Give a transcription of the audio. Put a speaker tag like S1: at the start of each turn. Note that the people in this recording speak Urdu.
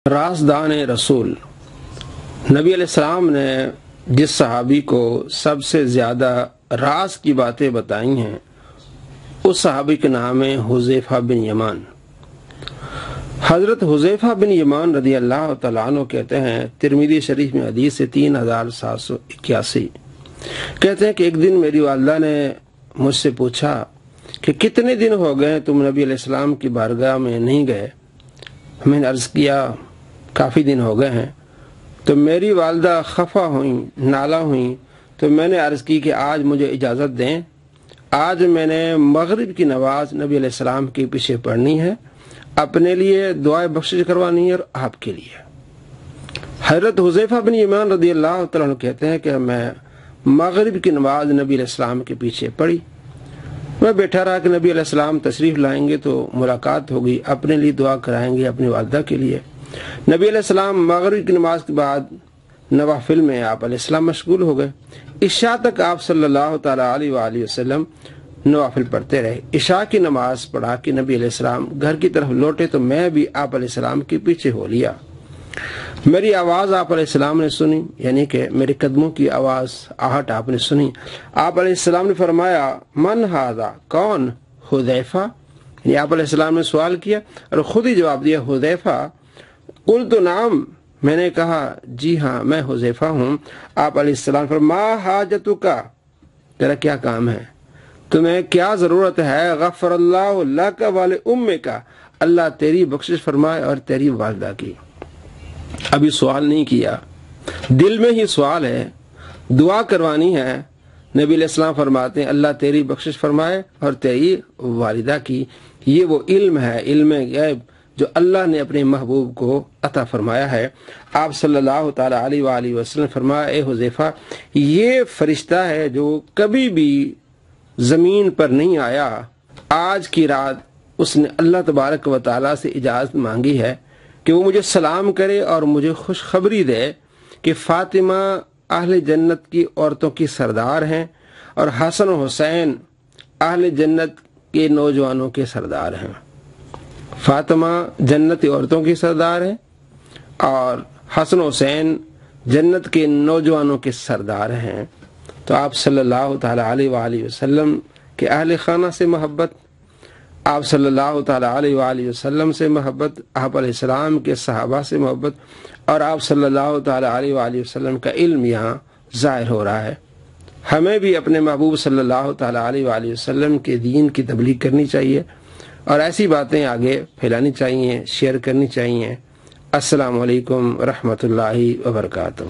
S1: رازدان رسول نبی علیہ السلام نے جس صحابی کو سب سے زیادہ راز کی باتیں بتائی ہیں اس صحابی کے نام ہے حذیفہ بن یمان۔ حضرت حذیفہ بن یمان رضی اللہ تعالیٰ عنہ کہتے ہیں، ترمذی شریف میں حدیث سے 3781 کہتے ہیں کہ ایک دن میری والدہ نے مجھ سے پوچھا کہ کتنے دن ہو گئے تم نبی علیہ السلام کی بارگاہ میں نہیں گئے؟ میں نے عرض کیا کافی دن ہو گئے ہیں۔ تو میری والدہ خفا ہوئیں، نالہ ہوئیں، تو میں نے عرض کی کہ آج مجھے اجازت دیں، آج میں نے مغرب کی نماز نبی علیہ السلام کے پیچھے پڑھنی ہے، اپنے لیے دعائے بخشش کروانی ہے اور آپ کے لیے۔ حضرت حذیفہ بن یمان رضی اللہ تعالیٰ عنہ کہتے ہیں کہ میں مغرب کی نماز نبی علیہ السلام کے پیچھے پڑھی، میں بیٹھا رہا کہ نبی علیہ السلام تشریف لائیں گے تو ملاقات ہوگی، اپنے لیے دعا کرائیں گے، اپنی والدہ کے لیے۔ نبی علیہ السلام مغرب کی نماز کے بعد نوافل میں آپ علیہ السلام مشغول ہو گئے۔ عشاء تک آپ صلی اللہ تعالیٰ علیہ وآلہ وسلم نوافل پڑھتے رہے۔ عشاء کی نماز پڑھا کہ نبی علیہ السلام گھر کی طرف لوٹے تو میں بھی آپ علیہ السلام کے پیچھے ہو لیا۔ میری آواز آپ علیہ السلام نے سنی، یعنی کہ میرے قدموں کی آواز، آہٹ آپ نے سنی۔ آپ علیہ السلام نے فرمایا من ھذا، کون؟ حذیفہ، یعنی آپ علیہ السلام نے سوال کیا اور خود ہی جواب دیا حذیفہ۔ قلت نعم، میں نے کہا جی ہاں میں حذیفہ ہوں۔ آپ علیہ السلام فرمایا ما حاجتک، تیرا کیا کام ہے، تمہیں کیا ضرورت ہے؟ غفر اللہ لک ولامک، اللہ تیری بخشش فرمائے اور تیری والدہ کی۔ ابھی سوال نہیں کیا، دل میں ہی سوال ہے، دعا کروانی ہے۔ نبی علیہ السلام فرماتے ہیں اللہ تیری بخشش فرمائے اور تیری والدہ کی۔ یہ وہ علم ہے، علم غیب جو اللہ نے اپنے محبوب کو عطا فرمایا ہے۔ آپ صلی اللہ تعالیٰ علیہ وآلہ وسلم فرمایا اے حذیفہ، یہ فرشتہ ہے جو کبھی بھی زمین پر نہیں آیا، آج کی رات اس نے اللہ تبارک و تعالیٰ سے اجازت مانگی ہے کہ وہ مجھے سلام کرے اور مجھے خوشخبری دے کہ فاطمہ اہل جنت کی عورتوں کی سردار ہیں اور حسن و حسین اہل جنت کے نوجوانوں کے سردار ہیں۔ فاطمہ جنت کی عورتوں کی سردار ہیں اور حسن و حسین جنت کے نوجوانوں کے سردار ہیں۔ تو آپ صلی اللہ تعالیٰ علیہ وآلہ وسلم کے اہل خانہ سے محبت، آپ صلی اللہ تعالیٰ علیہ وآلہ وسلم سے محبت، آپ علیہ السلام کے صحابہ سے محبت اور آپ صلی اللہ تعالیٰ علیہ وآلہ وسلم کا علم یہاں ظاہر ہو رہا ہے۔ ہمیں بھی اپنے محبوب صلی اللہ تعالیٰ علیہ وآلہ وسلم کے دین کی تبلیغ کرنی چاہیے اور ایسی باتیں آگے پھیلانی چاہیے، شیئر کرنی چاہیے۔ السلام علیکم ورحمۃ اللہ وبرکاتہ۔